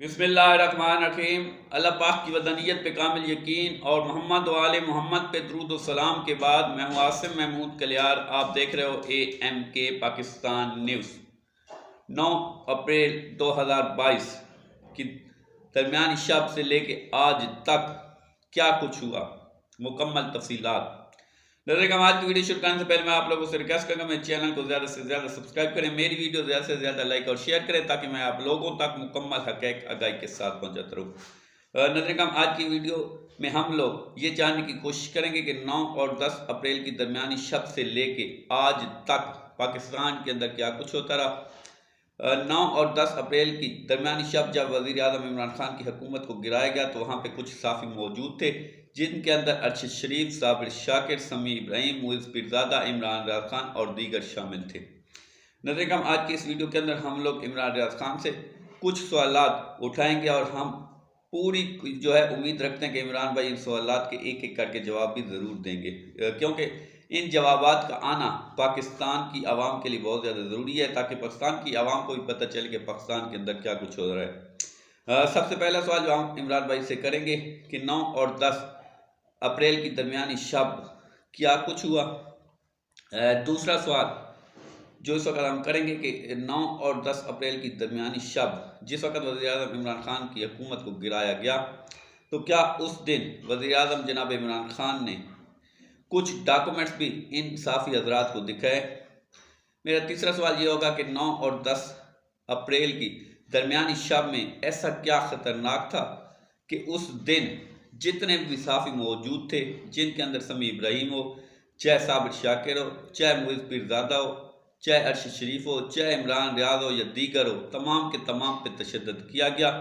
बिस्मिल्लाहिर्रहमानिर्रहीम। अल्लाह पाक की वदनीयत पे कामिल यकीन और मोहम्मद वाले मोहम्मद पे दरूद व सलाम के बाद मैं हूँ आसिम महमूद कलियार। आप देख रहे हो AMK पाकिस्तान न्यूज़। 9 अप्रैल 2022 की दरमियानी शब से लेके आज तक क्या कुछ हुआ, मुकम्मल तफसीलात। नजर आज की वीडियो शुरू करने से पहले मैं आप लोगों से रिक्वेस्ट करूंगा मेरे चैनल को ज़्यादा से ज़्यादा सब्सक्राइब करें, मेरी वीडियो ज़्यादा से ज़्यादा लाइक और शेयर करें ताकि मैं आप लोगों तक मुकम्मल हक़ीक़त आगाही के साथ पहुंचाता रहूँ। नजर आज की वीडियो में हम लोग ये जानने की कोशिश करेंगे कि 9 और 10 अप्रैल की दरमियानी शब से लेके आज तक पाकिस्तान के अंदर क्या कुछ होता रहा। 9 और 10 अप्रैल की दरमियानी शब जब वज़ीर आज़म इमरान खान की हुकूमत को गिराया गया तो वहाँ पे कुछ साफ़ी मौजूद थे, जिनके अंदर अरशद शरीफ, साबिर शाकिर, समी इब्राहिम, मुइज़ पीरज़ादा, इमरान रियाज़ खान और दीगर शामिल थे। नज़र आज की इस वीडियो के अंदर हम लोग इमरान रियाज़ खान से कुछ सवालात उठाएंगे और हम पूरी जो है उम्मीद रखते हैं कि इमरान भाई इन सवालात के एक एक करके जवाब भी ज़रूर देंगे, क्योंकि इन जवाबात का आना पाकिस्तान की आवाम के लिए बहुत ज़्यादा ज़रूरी है ताकि पाकिस्तान की आवाम को भी पता चले कि पाकिस्तान के अंदर क्या कुछ हो रहा है। सबसे पहला सवाल जो हम इमरान भाई से करेंगे कि 9 और 10 अप्रैल की दरमियानी शब क्या कुछ हुआ। दूसरा सवाल जो इस वक्त हम करेंगे कि 9 और 10 अप्रैल की दरमियानी शब जिस वक्त वज़ीर आज़म इमरान खान की हुकूमत को गिराया गया तो क्या उस दिन वज़ीर आज़म जनाब इमरान खान ने कुछ डॉक्यूमेंट्स भी इन साफ़ी हजरात को दिखाए। मेरा तीसरा सवाल ये होगा कि 9 और 10 अप्रैल की दरमियानी शब में ऐसा क्या ख़तरनाक था कि उस दिन जितने भी साफ़ी मौजूद थे, जिनके अंदर समी इब्राहिम हो, चाहे साबिर शाकिर हो, चाहे मुइज़ पीरज़ादा हो, चाहे अरशद शरीफ हो, चाहे इमरान रियाज़ हो या दीगर हो, तमाम के तमाम पे तशद्दुद किया गया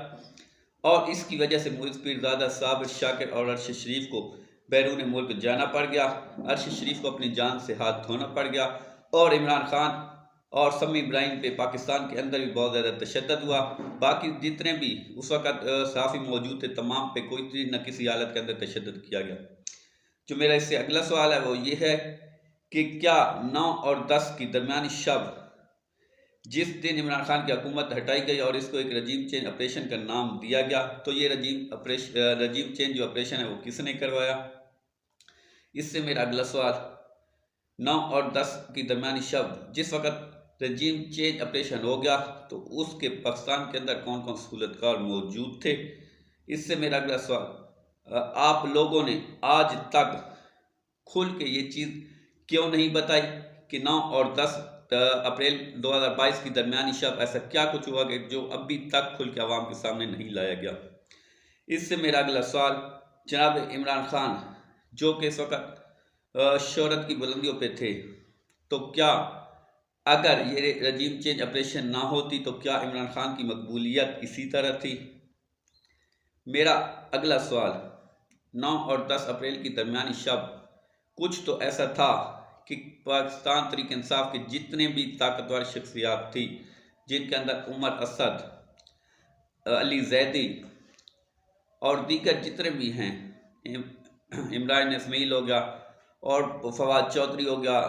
और इसकी वजह से मुइज़ पीरज़ादा, साबिर शाकिर और अरशद शरीफ को बैरून मुल्क जाना पड़ गया। अरशद शरीफ को अपनी जान से हाथ धोना पड़ गया और इमरान खान और समी इब्राहिम पे पाकिस्तान के अंदर भी बहुत ज़्यादा तशद्दुद हुआ। बाकी जितने भी उस वक़्त साफ़ी मौजूद थे तमाम पे कोई न किसी हालत के अंदर तशद्दुद किया गया। जो मेरा इससे अगला सवाल है वो ये है कि क्या 9 और 10 की दरमियानी शब जिस दिन इमरान खान की हुकूमत हटाई गई और इसको एक रजीम चेंज ऑपरेशन का नाम दिया गया तो ये रजीम चेंज जो ऑपरेशन है वो किसने करवाया। इससे मेरा अगला सवाल 9 और 10 की दरमियानी शब जिस वक़्त रजीम चेंज ऑपरेशन हो गया तो उसके पाकिस्तान के अंदर कौन कौन सहूलतकार मौजूद थे। इससे मेरा अगला सवाल आप लोगों ने आज तक खुल के ये चीज़ क्यों नहीं बताई कि 9 और 10 अप्रैल 2022 की दरमियानी शब ऐसा क्या कुछ हुआ कि जो अभी तक खुल के आवाम के सामने नहीं लाया गया। इससे मेरा अगला सवाल जनाब इमरान खान जो कि इस वक्त शोहरत की बुलंदियों पे थे तो क्या अगर ये रजीम चेंज ऑपरेशन ना होती तो क्या इमरान खान की मकबूलियत इसी तरह थी। मेरा अगला सवाल 9 और 10 अप्रैल की दरमियानी शब कुछ तो ऐसा था कि पाकिस्तान तहरीक इंसाफ के जितने भी ताकतवर शख्सियात थी, जिनके अंदर उमर असद, अली जैदी और दीगर जितने भी हैं, इमरान इसमाइल हो गया और फवाद चौधरी हो गया,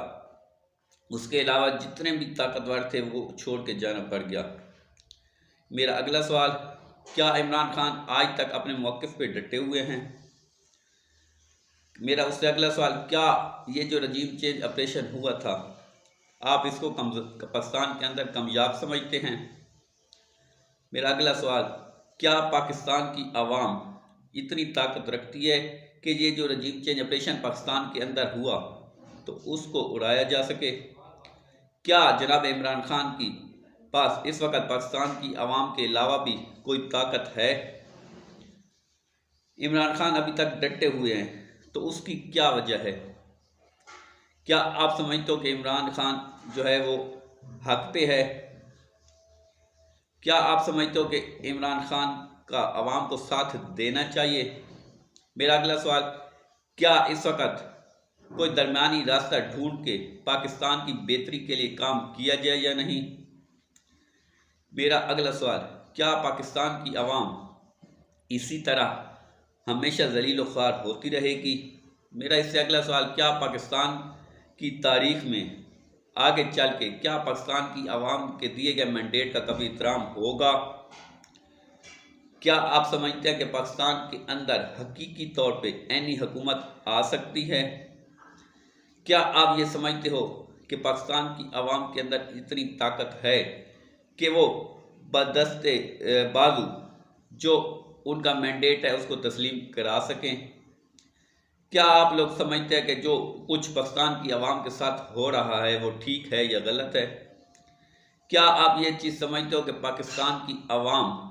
उसके अलावा जितने भी ताकतवर थे वो छोड़ के जाना पड़ गया। मेरा अगला सवाल क्या इमरान खान आज तक अपने मौक़िफ़ पे डटे हुए हैं। मेरा उससे अगला सवाल क्या ये जो रजीम चेंज ऑपरेशन हुआ था आप इसको पाकिस्तान के अंदर कामयाब समझते हैं। मेरा अगला सवाल क्या पाकिस्तान की आवाम इतनी ताकत रखती है कि ये जो रजीम चेंज ऑपरेशन पाकिस्तान के अंदर हुआ तो उसको उड़ाया जा सके। क्या जनाब इमरान खान की पास इस वक्त पाकिस्तान की आवाम के अलावा भी कोई ताकत है। इमरान खान अभी तक डटे हुए हैं तो उसकी क्या वजह है। क्या आप समझते हो कि इमरान खान जो है वो हक पे है। क्या आप समझते हो कि इमरान खान का आवाम को साथ देना चाहिए। मेरा अगला सवाल क्या इस वक्त कोई दरमियानी रास्ता ढूंढ के पाकिस्तान की बेहतरी के लिए काम किया जाए या नहीं। मेरा अगला सवाल क्या पाकिस्तान की आवाम इसी तरह हमेशा ज़लील ख्वार होती रहेगी। मेरा इससे अगला सवाल क्या पाकिस्तान की तारीख में आगे चल के क्या पाकिस्तान की आवाम के दिए गए मैंडेट का कभी एहतराम होगा। क्या आप समझते हैं कि पाकिस्तान के अंदर हकीकी तौर पे ऐनी हुकूमत आ सकती है? क्या आप ये समझते हो कि पाकिस्तान की आवाम के अंदर इतनी ताकत है कि वो बदस्ते बाजू जो उनका मैंडेट है उसको तस्लीम करा सकें? क्या आप लोग समझते हैं कि जो कुछ पाकिस्तान की आवाम के साथ हो रहा है वो ठीक है या गलत है? क्या आप ये चीज़ समझते हो कि पाकिस्तान की आवाम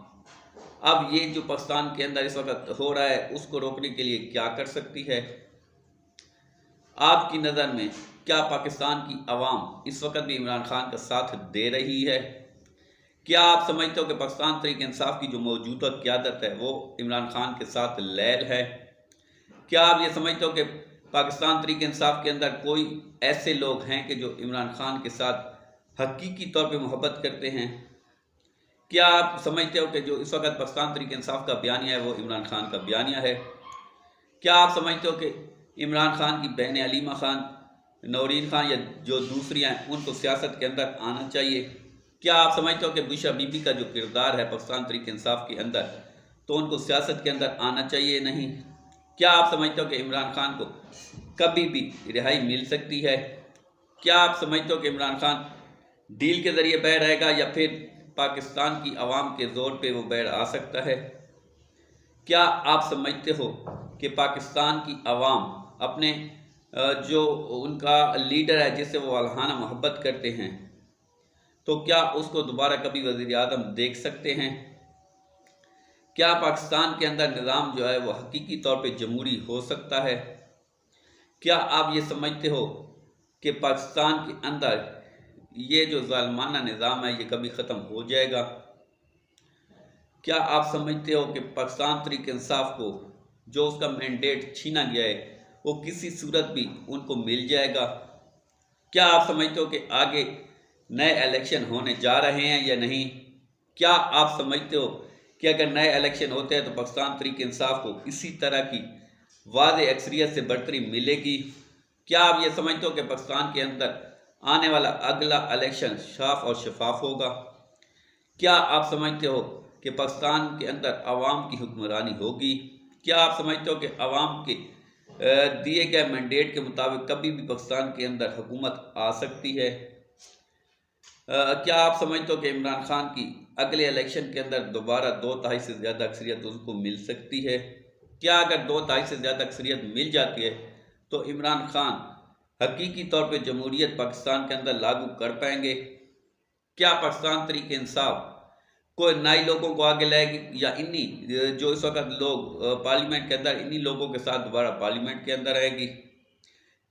अब ये जो पाकिस्तान के अंदर इस वक्त हो रहा है उसको रोकने के लिए क्या कर सकती है? आपकी नज़र में क्या पाकिस्तान की आवाम इस वक्त भी इमरान खान का साथ दे रही है? क्या आप समझते हो कि पाकिस्तान तहरीक इंसाफ की जो मौजूदा क़यादत है वो इमरान खान के साथ लैल है? क्या आप ये समझते हो कि पाकिस्तान तहरीक इंसाफ के अंदर कोई ऐसे लोग हैं कि जो इमरान खान के साथ हकीकी तौर पे मोहब्बत करते हैं? क्या आप समझते हो कि जो इस वक्त पाकिस्तान तहरीक इंसाफ का बयानिया है वो इमरान खान का बयानिया है? क्या आप समझते हो कि इमरान खान की बहन अलीमा खान, नौरीन खान या जो दूसरी हैं उनको सियासत के अंदर आना चाहिए? क्या आप समझते हो कि बुशरा बीबी का जो किरदार है पाकिस्तान तहरीक इंसाफ के अंदर तो उनको सियासत के अंदर आना चाहिए नहीं? क्या आप समझते हो कि इमरान खान को कभी भी रिहाई मिल सकती है? क्या आप समझते हो कि इमरान खान डील के ज़रिए बाहर आएगा या फिर पाकिस्तान की आवाम के ज़ोर पे वो बाहर आ सकता है? क्या आप समझते हो कि पाकिस्तान की आवाम अपने जो उनका लीडर है जिससे वो वालहाना मोहब्बत करते हैं तो क्या उसको दोबारा कभी वज़ीर आज़म देख सकते हैं? क्या पाकिस्तान के अंदर निज़ाम जो है वो हकीकी तौर पे जमहूरी हो सकता है? क्या आप ये समझते हो कि पाकिस्तान के अंदर ये जो ज़ालिमाना निज़ाम है ये कभी ख़त्म हो जाएगा? क्या आप समझते हो कि पाकिस्तान तहरीक इंसाफ को जो उसका मैंडेट छीना गया है वो किसी सूरत भी उनको मिल जाएगा? क्या आप समझते हो कि आगे नए इलेक्शन होने जा रहे हैं या नहीं? क्या आप समझते हो कि अगर नए इलेक्शन होते हैं तो पाकिस्तान तहरीक इंसाफ को इसी तरह की वाज़ेह अक्सरियत से बढ़तरी मिलेगी? क्या आप ये समझते हो कि पाकिस्तान के अंदर आने वाला अगला इलेक्शन साफ और शफाफ होगा? क्या आप समझते हो कि पाकिस्तान के अंदर आवाम की हुक्मरानी होगी? क्या आप समझते हो कि आवाम के दिए गए मैंडेट के मुताबिक कभी भी पाकिस्तान के अंदर हुकूमत आ सकती है? क्या आप समझते हो कि इमरान खान की अगले इलेक्शन के अंदर दोबारा 2/3 से ज़्यादा अक्सरियत उसको मिल सकती है? क्या अगर 2/3 से ज़्यादा अक्सरियत मिल जाती है तो इमरान खान हकीकी तौर पे जमहूरियत पाकिस्तान के अंदर लागू कर पाएंगे? क्या पाकिस्तान तहरीक इंसाफ कोई नए लोगों को आगे लाएगी या इन्हीं जो इस वक्त लोग पार्लियामेंट के अंदर इन्हीं लोगों के साथ दोबारा पार्लियामेंट के अंदर आएगी?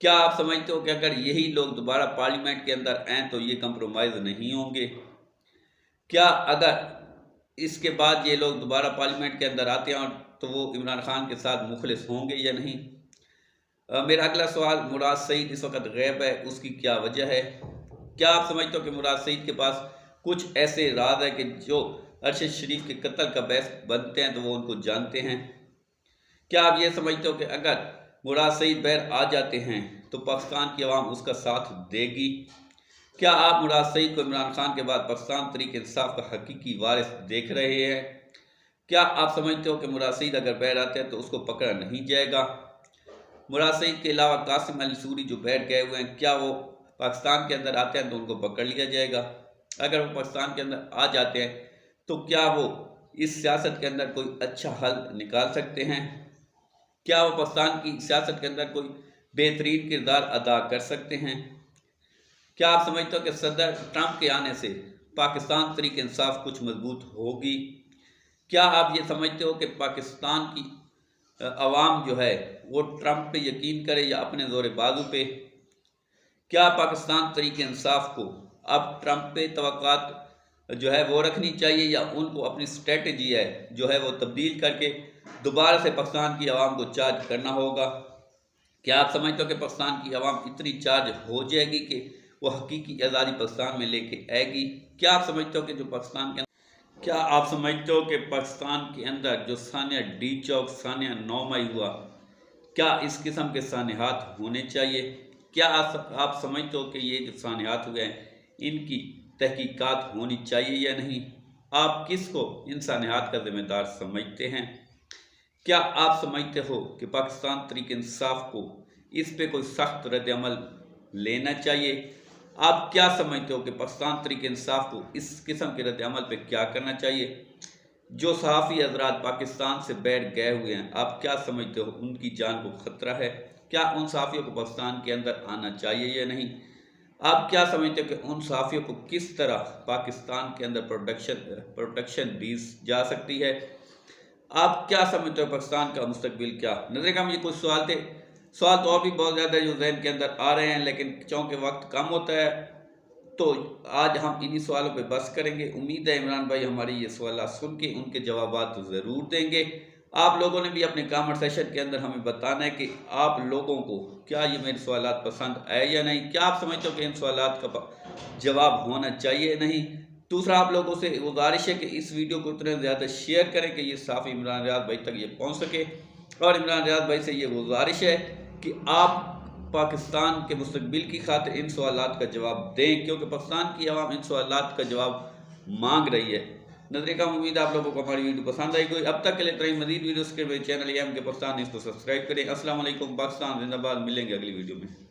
क्या आप समझते हो कि अगर यही लोग दोबारा पार्लियामेंट के अंदर आएँ तो ये कंप्रोमाइज़ नहीं होंगे? क्या अगर इसके बाद ये लोग दोबारा पार्लियामेंट के अंदर आते हैं तो वो इमरान खान के साथ मुखलिस होंगे या नहीं? मेरा अगला सवाल, मुराद सईद इस वक्त गैब है, उसकी क्या वजह है? क्या आप समझते हो कि मुराद सईद के पास कुछ ऐसे राज है कि जो अरशद शरीफ के कत्ल का बहस बनते हैं तो वो उनको जानते हैं? क्या आप ये समझते हो कि अगर मुराद सईद बाहर आ जाते हैं तो पाकिस्तान की आवाम उसका साथ देगी? क्या आप मुराद सईद को इमरान खान के बाद पाकिस्तान तहरीक इंसाफ का हकीकी वारिस देख रहे हैं? क्या आप समझते हो कि मुराद सईद अगर बाहर आते हैं तो उसको पकड़ा नहीं जाएगा? मुराद सईद के अलावा कासिम अली सूरी जो बाहर गए हुए हैं क्या वो पाकिस्तान के अंदर आते हैं तो उनको पकड़ लिया जाएगा? अगर वो पाकिस्तान के अंदर आ जाते हैं तो क्या वो इस सियासत के अंदर कोई अच्छा हल निकाल सकते हैं? क्या वो पाकिस्तान की सियासत के अंदर कोई बेहतरीन किरदार अदा कर सकते हैं? क्या आप समझते हो कि सदर ट्रंप के आने से पाकिस्तान तहरीक इंसाफ कुछ मजबूत होगी? क्या आप ये समझते हो कि पाकिस्तान की अवाम जो है वो ट्रंप पे यकीन करे या अपने ज़ोर बाजू पे? क्या पाकिस्तान तहरीक इंसाफ को अब ट्रंप पे तवक्कात जो है वो रखनी चाहिए या उनको अपनी स्ट्रेटजी है जो है वो तब्दील करके दोबारा से पाकिस्तान की आवाम को चार्ज करना होगा? क्या आप समझते हो कि पाकिस्तान की आवाम इतनी चार्ज हो जाएगी कि वो हकीकी आज़ादी पाकिस्तान में लेके आएगी? क्या आप समझते हो कि जो पाकिस्तान के क्या आप समझते हो कि पाकिस्तान के अंदर जो सानिया डी चौक, सानिया 9 मई हुआ, क्या इस किस्म के सानिहात होने चाहिए? क्या आप समझते हो कि ये जो सानिहात हुए हैं इनकी तहकीकात होनी चाहिए या नहीं? आप किसको इंसानियत का जिम्मेदार समझते हैं? क्या आप समझते हो कि पाकिस्तान तहरीक इंसाफ को इस पे कोई सख्त रद्द-ए-अमल लेना चाहिए? आप क्या समझते हो कि पाकिस्तान तहरीक इंसाफ को इस किस्म के रद्द-ए-अमल पे क्या करना चाहिए? जो सहाफ़ी हज़रात पाकिस्तान से बैठ गए हुए हैं, आप क्या समझते हो उनकी जान को ख़तरा है? क्या उन सहाफ़ियों को पाकिस्तान के अंदर आना चाहिए या नहीं? आप क्या समझते हो कि उन सहाफ़ियों को किस तरह पाकिस्तान के अंदर प्रोटेक्शन दी जा सकती है? आप क्या समझते हो पाकिस्तान का मुस्तकबिल क्या? नज़र हम ये कुछ सवाल थे। सवाल तो और भी बहुत ज़्यादा जो जहन के अंदर आ रहे हैं, लेकिन चूँकि वक्त कम होता है तो आज हम इन्हीं सवालों पे बस करेंगे। उम्मीद है इमरान भाई हमारी ये सवाल सुन के उनके जवाबात तो ज़रूर देंगे। आप लोगों ने भी अपने कमेंट सेशन के अंदर हमें बताना है कि आप लोगों को क्या ये मेरे सवालात पसंद आए या नहीं। क्या आप समझते हो कि इन सवालात का जवाब होना चाहिए या नहीं? दूसरा, आप लोगों से गुजारिश है कि इस वीडियो को इतने ज़्यादा शेयर करें कि ये साफ़ इमरान रियाज भाई तक ये पहुँच सके। और इमरान रियाज भाई से ये गुजारिश है कि आप पाकिस्तान के मुस्तकबिल की खातिर इन सवालात का जवाब दें, क्योंकि पाकिस्तान की आवाम इन सवालात का जवाब मांग रही है। नजर का उम्मीद आप लोगों को हमारी वीडियो पसंद आई। अब तक के लिए तरह मजीद वीडियोस के लिए चैनल एम के पाकिस्तान इसको सब्सक्राइब करें। अस्सलाम वालेकुम, पाकिस्तान जिंदाबाद। मिलेंगे अगली वीडियो में।